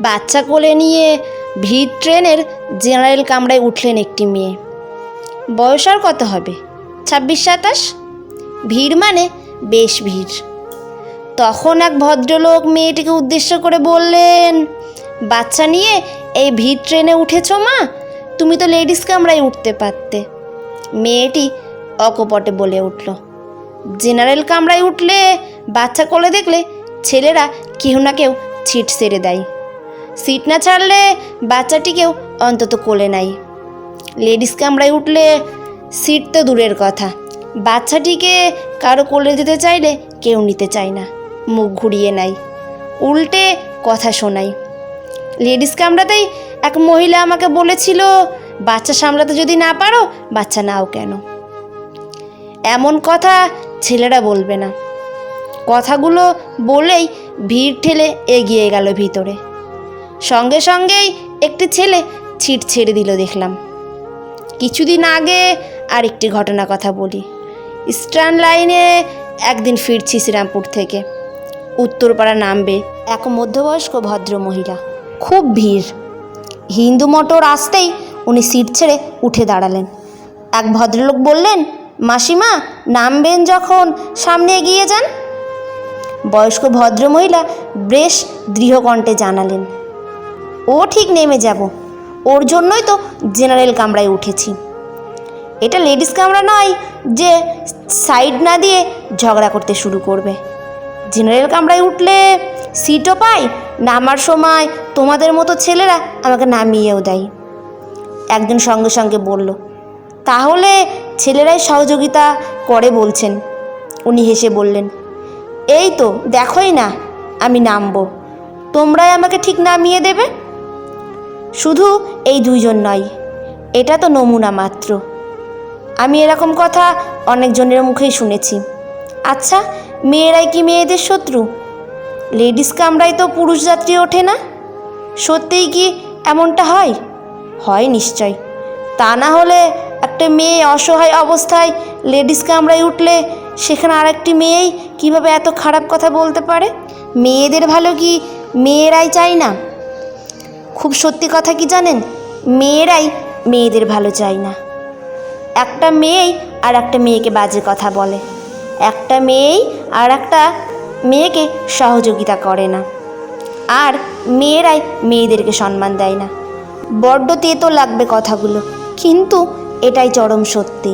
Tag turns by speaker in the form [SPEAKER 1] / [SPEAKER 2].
[SPEAKER 1] বাচ্চা কোলে নিয়ে ভিড় ট্রেনের জেনারেল কামরায় উঠলেন একটি মেয়ে। বয়স আর কত হবে, 26-27। ভিড় মানে বেশ ভিড়। তখন এক ভদ্রলোক মেয়েটিকে উদ্দেশ্য করে বললেন, বাচ্চা নিয়ে এই ভিড় ট্রেনে উঠেছো মা, তুমি তো লেডিস কামরায় উঠতে পারতে। মেয়েটি অকপটে বলে উঠল, জেনারেল কামরায় উঠলে বাচ্চা কোলে দেখলে ছেলেরা কেউ না কেউ সিট ছেড়ে দেয়, সিট না ছাড়লে বাচ্চাটিকেও অন্তত কোলে নাই। লেডিস কামরায় উঠলে সিট তো দূরের কথা, বাচ্চাটিকে কারো কোলে দিতে চাইলে কেউ নিতে চায় না, মুখ ঘুরিয়ে নেয়, উল্টে কথা শোনায়। লেডিস কামরাতেই এক মহিলা আমাকে বলেছিল, বাচ্চা সামলাতে যদি না পারো বাচ্চা নাও কেন। এমন কথা ছেলেরা বলবে না। কথাগুলো বলেই ভিড় ঠেলে এগিয়ে গেল ভিতরে। সঙ্গে সঙ্গেই একটি ছেলে সিট ছেড়ে দিল দেখলাম। কিছুদিন আগে আরেকটি ঘটনা কথা বলি। ইস্টার্ন লাইনে একদিন ফিরছি শ্রীরামপুর থেকে। উত্তরপাড়া নামবে এক মধ্যবয়স্ক ভদ্র মহিলা। খুব ভিড়। হিন্দু মোটর আসতেই উনি সিট ছেড়ে উঠে দাঁড়ালেন। এক ভদ্রলোক বললেন, মাসিমা নামবেন যখন সামনে এগিয়ে যান। বয়স্ক ভদ্রমহিলা বেশ দৃঢ়কণ্ঠে জানালেন, ও ঠিক নেমে যাব, ওর জন্যই তো জেনারেল কামরায় উঠেছি। এটা লেডিস কামরা নয় যে সাইড না দিয়ে ঝগড়া করতে শুরু করবে। জেনারেল কামরায় উঠলে সিটও পাই, নামার সময় তোমাদের মতো ছেলেরা আমাকে নামিয়েও দেয়। একজন সঙ্গে সঙ্গে বলল, তাহলে ছেলেরাই সহযোগিতা করে বলছেন। উনি হেসে বললেন, এই তো দেখোই না আমি নামবো, তোমরাই আমাকে ঠিক নামিয়ে দেবে। শুধু এই দুইজন নয়, এটা তো নমুনা মাত্র। আমি এরকম কথা অনেকজনের মুখেই শুনেছি। আচ্ছা, মেয়েরাই কি মেয়েদের শত্রু? লেডিস কামরায় তো পুরুষ যাত্রী ওঠে না। সত্যিই কি এমনটা হয়? হয় নিশ্চয়। তা না হলে একটা মেয়ে অসহায় অবস্থায় লেডিস কামরায় উঠলে সেখানে আরেকটি মেয়েই কিভাবে এত খারাপ কথা বলতে পারে? মেয়েদের ভালো কি মেয়েরাই চায় না? খুব সত্যি কথা কি জানেন, মেয়েরাই মেয়েদের ভালো চায় না। একটা মেয়েই আর একটা মেয়েকে বাজে কথা বলে, একটা মেয়েই আর একটা মেয়েকে সহযোগিতা করে না, আর মেয়েরাই মেয়েদেরকে সম্মান দেয় না। বড্ড তেতো লাগবে কথাগুলো, কিন্তু এটাই চরম সত্যি।